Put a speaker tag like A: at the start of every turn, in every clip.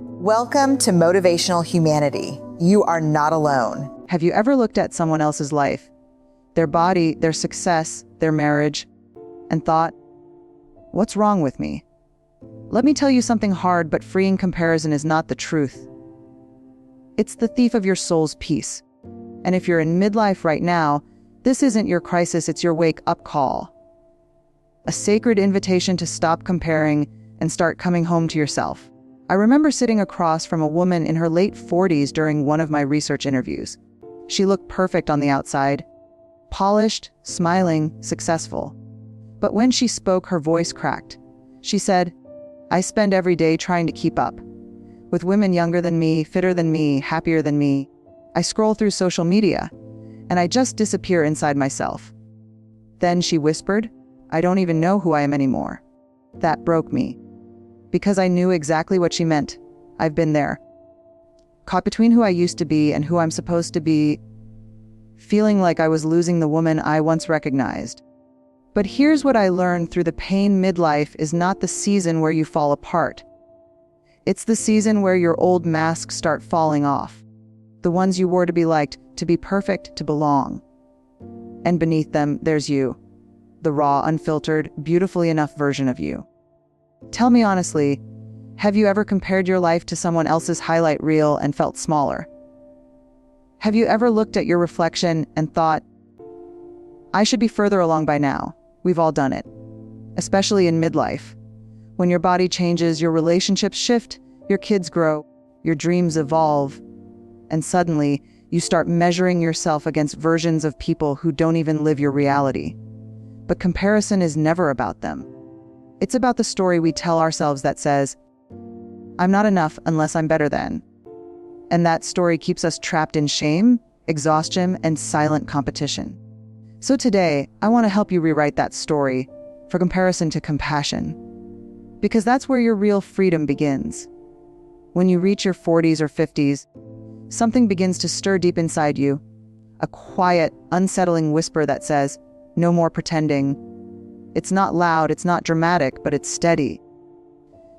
A: Welcome to Motivational Humanity. You are not alone.
B: Have you ever looked at someone else's life, their body, their success, their marriage, and thought, what's wrong with me? Let me tell you something hard but freeing. Comparison is not the truth. It's the thief of your soul's peace. And if you're in midlife right now, this isn't your crisis, it's your wake-up call. A sacred invitation to stop comparing and start coming home to yourself. I remember sitting across from a woman in her late 40s during one of my research interviews. She looked perfect on the outside, polished, smiling, successful. But when she spoke, her voice cracked. She said, "I spend every day trying to keep up with women younger than me, fitter than me, happier than me. I scroll through social media, and I just disappear inside myself." Then she whispered, "I don't even know who I am anymore." That broke me, because I knew exactly what she meant. I've been there. Caught between who I used to be and who I'm supposed to be, feeling like I was losing the woman I once recognized. But here's what I learned through the pain. Midlife is not the season where you fall apart. It's the season where your old masks start falling off. The ones you wore to be liked, to be perfect, to belong. And beneath them, there's you. The raw, unfiltered, beautifully enough version of you. Tell me honestly, have you ever compared your life to someone else's highlight reel and felt smaller? Have you ever looked at your reflection and thought, I should be further along by now? We've all done it. Especially in midlife. When your body changes, your relationships shift, your kids grow, your dreams evolve, and suddenly you start measuring yourself against versions of people who don't even live your reality. But comparison is never about them. It's about the story we tell ourselves that says, I'm not enough unless I'm better than. And that story keeps us trapped in shame, exhaustion, and silent competition. So today, I want to help you rewrite that story for comparison to compassion. Because that's where your real freedom begins. When you reach your 40s or 50s, something begins to stir deep inside you. A quiet, unsettling whisper that says, no more pretending. It's not loud, it's not dramatic, but it's steady.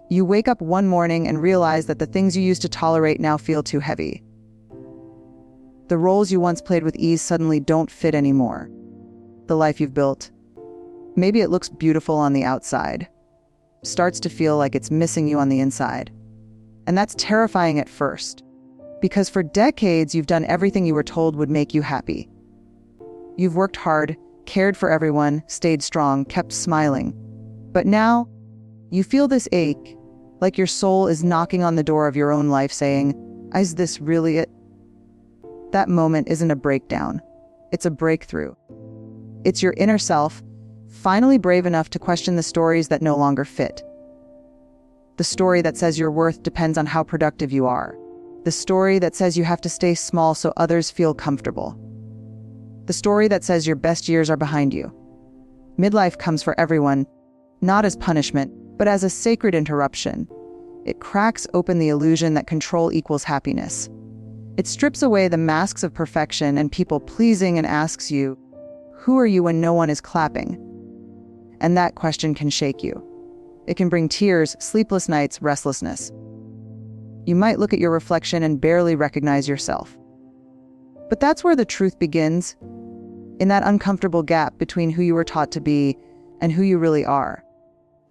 B: You wake up one morning and realize that the things you used to tolerate now feel too heavy. The roles you once played with ease suddenly don't fit anymore. The life you've built, maybe it looks beautiful on the outside, starts to feel like it's missing you on the inside. And that's terrifying at first, because for decades you've done everything you were told would make you happy. You've worked hard, cared for everyone, stayed strong, kept smiling. But now, you feel this ache, like your soul is knocking on the door of your own life saying, is this really it? That moment isn't a breakdown, it's a breakthrough. It's your inner self, finally brave enough to question the stories that no longer fit. The story that says your worth depends on how productive you are. The story that says you have to stay small so others feel comfortable. The story that says your best years are behind you. Midlife comes for everyone, not as punishment, but as a sacred interruption. It cracks open the illusion that control equals happiness. It strips away the masks of perfection and people-pleasing and asks you, who are you when no one is clapping? And that question can shake you. It can bring tears, sleepless nights, restlessness. You might look at your reflection and barely recognize yourself. But that's where the truth begins, in that uncomfortable gap between who you were taught to be and who you really are.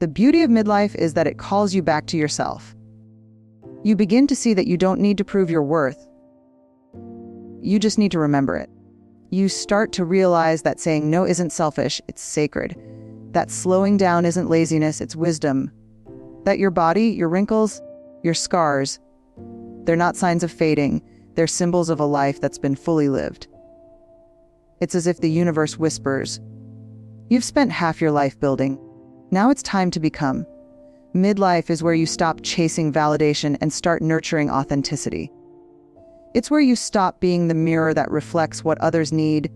B: The beauty of midlife is that it calls you back to yourself. You begin to see that you don't need to prove your worth. You just need to remember it. You start to realize that saying no isn't selfish, it's sacred. That slowing down isn't laziness, it's wisdom. That your body, your wrinkles, your scars, they're not signs of fading, they're symbols of a life that's been fully lived. It's as if the universe whispers, you've spent half your life building. Now it's time to become. Midlife is where you stop chasing validation and start nurturing authenticity. It's where you stop being the mirror that reflects what others need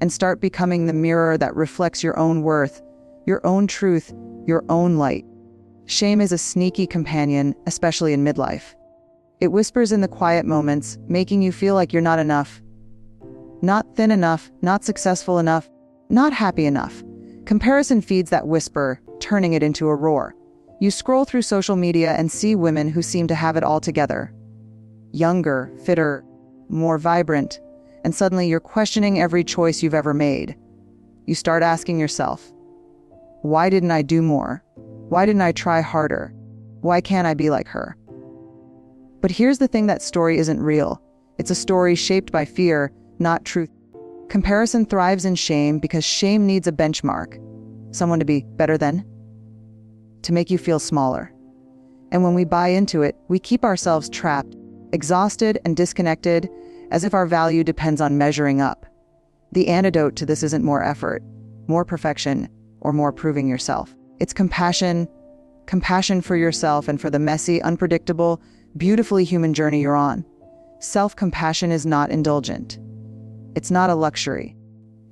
B: and start becoming the mirror that reflects your own worth, your own truth, your own light. Shame is a sneaky companion, especially in midlife. It whispers in the quiet moments, making you feel like you're not enough. Not thin enough, not successful enough, not happy enough. Comparison feeds that whisper, turning it into a roar. You scroll through social media and see women who seem to have it all together. Younger, fitter, more vibrant, and suddenly you're questioning every choice you've ever made. You start asking yourself, why didn't I do more? Why didn't I try harder? Why can't I be like her? But here's the thing: that story isn't real. It's a story shaped by fear, not truth. Comparison thrives in shame because shame needs a benchmark, someone to be better than, to make you feel smaller. And when we buy into it, we keep ourselves trapped, exhausted and disconnected, as if our value depends on measuring up. The antidote to this isn't more effort, more perfection, or more proving yourself. It's compassion for yourself and for the messy, unpredictable, beautifully human journey you're on. Self-compassion is not indulgent. It's not a luxury.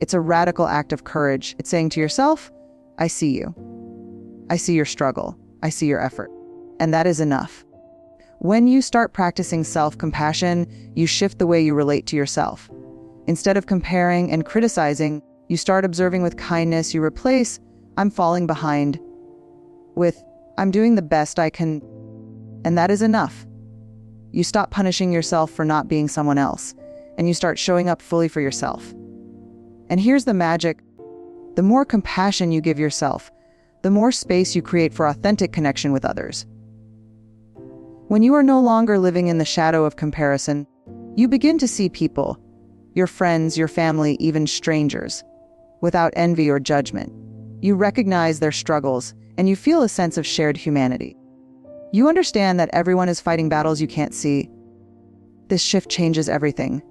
B: It's a radical act of courage. It's saying to yourself, I see you. I see your struggle. I see your effort. And that is enough. When you start practicing self-compassion, you shift the way you relate to yourself. Instead of comparing and criticizing, you start observing with kindness. You replace, I'm falling behind, with, I'm doing the best I can, and that is enough. You stop punishing yourself for not being someone else, and you start showing up fully for yourself. And here's the magic: the more compassion you give yourself, the more space you create for authentic connection with others. When you are no longer living in the shadow of comparison, you begin to see people, your friends, your family, even strangers, without envy or judgment. You recognize their struggles, and you feel a sense of shared humanity. You understand that everyone is fighting battles you can't see. This shift changes everything.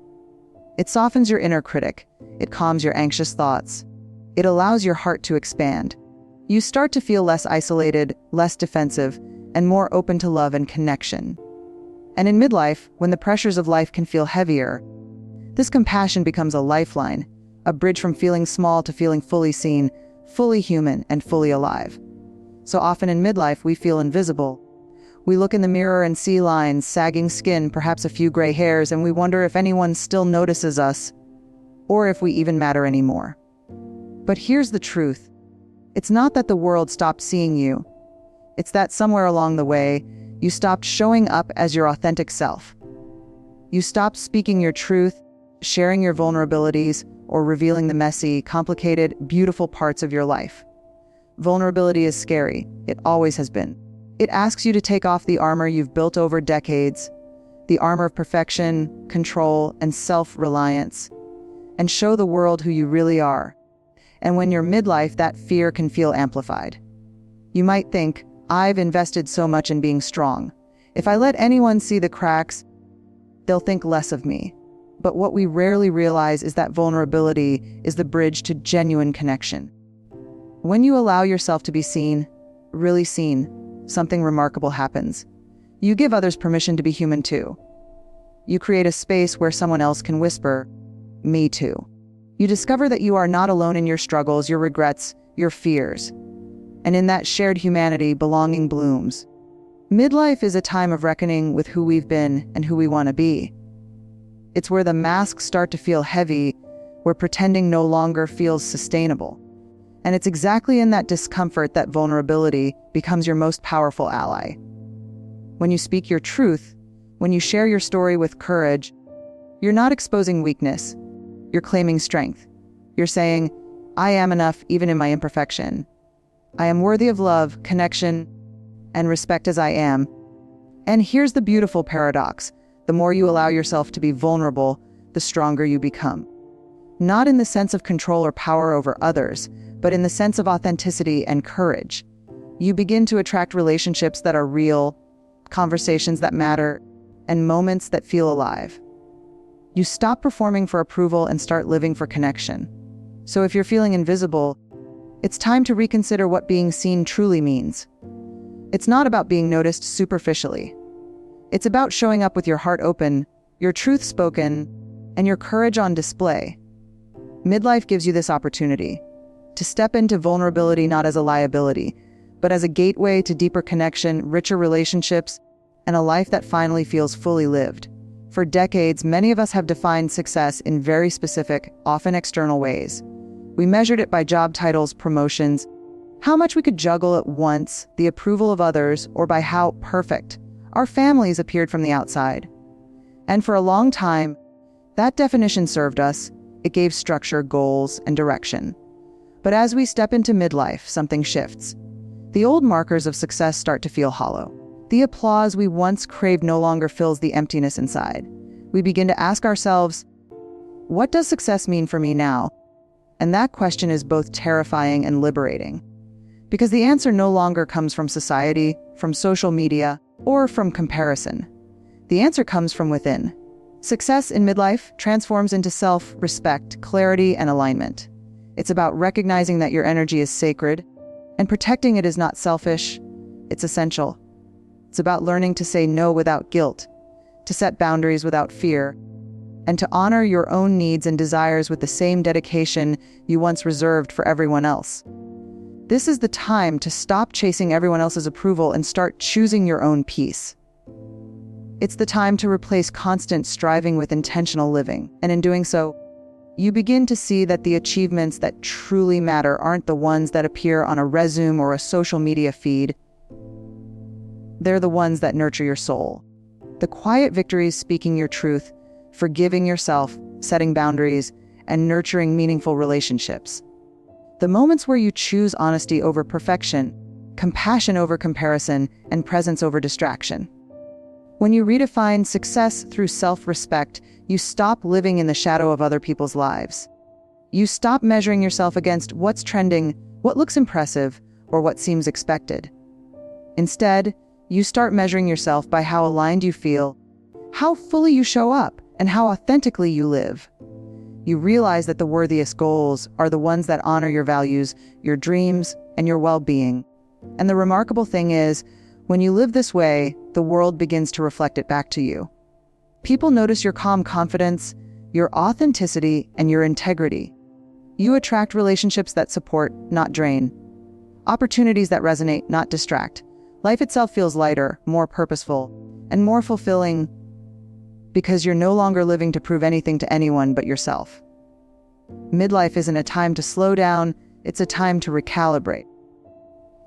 B: It softens your inner critic. It calms your anxious thoughts. It allows your heart to expand. You start to feel less isolated, less defensive, and more open to love and connection. And in midlife, when the pressures of life can feel heavier, this compassion becomes a lifeline, a bridge from feeling small to feeling fully seen, fully human, and fully alive. So often in midlife, we feel invisible. We look in the mirror and see lines, sagging skin, perhaps a few gray hairs, and we wonder if anyone still notices us, or if we even matter anymore. But here's the truth. It's not that the world stopped seeing you. It's that somewhere along the way, you stopped showing up as your authentic self. You stopped speaking your truth, sharing your vulnerabilities, or revealing the messy, complicated, beautiful parts of your life. Vulnerability is scary. It always has been. It asks you to take off the armor you've built over decades, the armor of perfection, control, and self-reliance, and show the world who you really are. And when you're midlife, that fear can feel amplified. You might think, I've invested so much in being strong. If I let anyone see the cracks, they'll think less of me. But what we rarely realize is that vulnerability is the bridge to genuine connection. When you allow yourself to be seen, really seen, something remarkable happens. You give others permission to be human too. You create a space where someone else can whisper, me too. You discover that you are not alone in your struggles, your regrets, your fears. And in that shared humanity, belonging blooms. Midlife is a time of reckoning with who we've been and who we want to be. It's where the masks start to feel heavy, where pretending no longer feels sustainable. And it's exactly in that discomfort that vulnerability becomes your most powerful ally. When you speak your truth, when you share your story with courage, you're not exposing weakness. You're claiming strength. You're saying, I am enough even in my imperfection. I am worthy of love, connection, and respect as I am. And here's the beautiful paradox. The more you allow yourself to be vulnerable, the stronger you become. Not in the sense of control or power over others, but in the sense of authenticity and courage. You begin to attract relationships that are real, conversations that matter, and moments that feel alive. You stop performing for approval and start living for connection. So if you're feeling invisible, it's time to reconsider what being seen truly means. It's not about being noticed superficially. It's about showing up with your heart open, your truth spoken, and your courage on display. Midlife gives you this opportunity to step into vulnerability not as a liability, but as a gateway to deeper connection, richer relationships, and a life that finally feels fully lived. For decades, many of us have defined success in very specific, often external ways. We measured it by job titles, promotions, How much we could juggle at once the approval of others or by how perfect our families appeared from the outside. And for a long time, that definition served us. It gave structure, goals, and direction. But as we step into midlife, something shifts. The old markers of success start to feel hollow. The applause we once craved no longer fills the emptiness inside. We begin to ask ourselves, what does success mean for me now? And that question is both terrifying and liberating. Because the answer no longer comes from society, from social media, or from comparison. The answer comes from within. Success in midlife transforms into self-respect, clarity, and alignment. It's about recognizing that your energy is sacred, and protecting it is not selfish, it's essential. It's about learning to say no without guilt, to set boundaries without fear, and to honor your own needs and desires with the same dedication you once reserved for everyone else. This is the time to stop chasing everyone else's approval and start choosing your own peace. It's the time to replace constant striving with intentional living, and in doing so, you begin to see that the achievements that truly matter aren't the ones that appear on a resume or a social media feed. They're the ones that nurture your soul. The quiet victories speaking your truth, forgiving yourself, setting boundaries, and nurturing meaningful relationships. The moments where you choose honesty over perfection, compassion over comparison, and presence over distraction. When you redefine success through self-respect, you stop living in the shadow of other people's lives. You stop measuring yourself against what's trending, what looks impressive, or what seems expected. Instead, you start measuring yourself by how aligned you feel, how fully you show up, and how authentically you live. You realize that the worthiest goals are the ones that honor your values, your dreams, and your well-being. And the remarkable thing is, when you live this way, the world begins to reflect it back to you. People notice your calm confidence, your authenticity, and your integrity. You attract relationships that support, not drain. Opportunities that resonate, not distract. Life itself feels lighter, more purposeful, and more fulfilling because you're no longer living to prove anything to anyone but yourself. Midlife isn't a time to slow down, it's a time to recalibrate.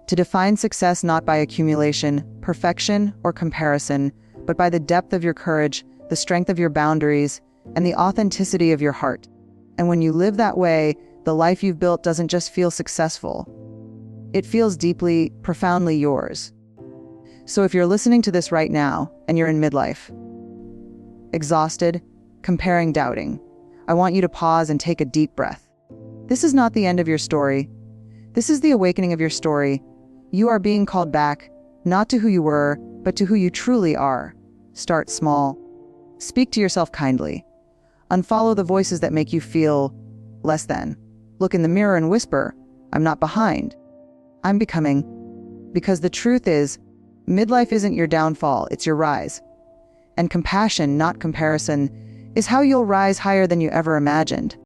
B: To define success not by accumulation, perfection, or comparison, but by the depth of your courage, the strength of your boundaries, and the authenticity of your heart. And when you live that way, the life you've built doesn't just feel successful. It feels deeply, profoundly yours. So if you're listening to this right now, and you're in midlife, exhausted, comparing, doubting, I want you to pause and take a deep breath. This is not the end of your story. This is the awakening of your story. You are being called back, not to who you were, but to who you truly are. Start small. Speak to yourself kindly. Unfollow the voices that make you feel less than. Look in the mirror and whisper, I'm not behind. I'm becoming. Because the truth is, midlife isn't your downfall, it's your rise. And compassion, not comparison, is how you'll rise higher than you ever imagined.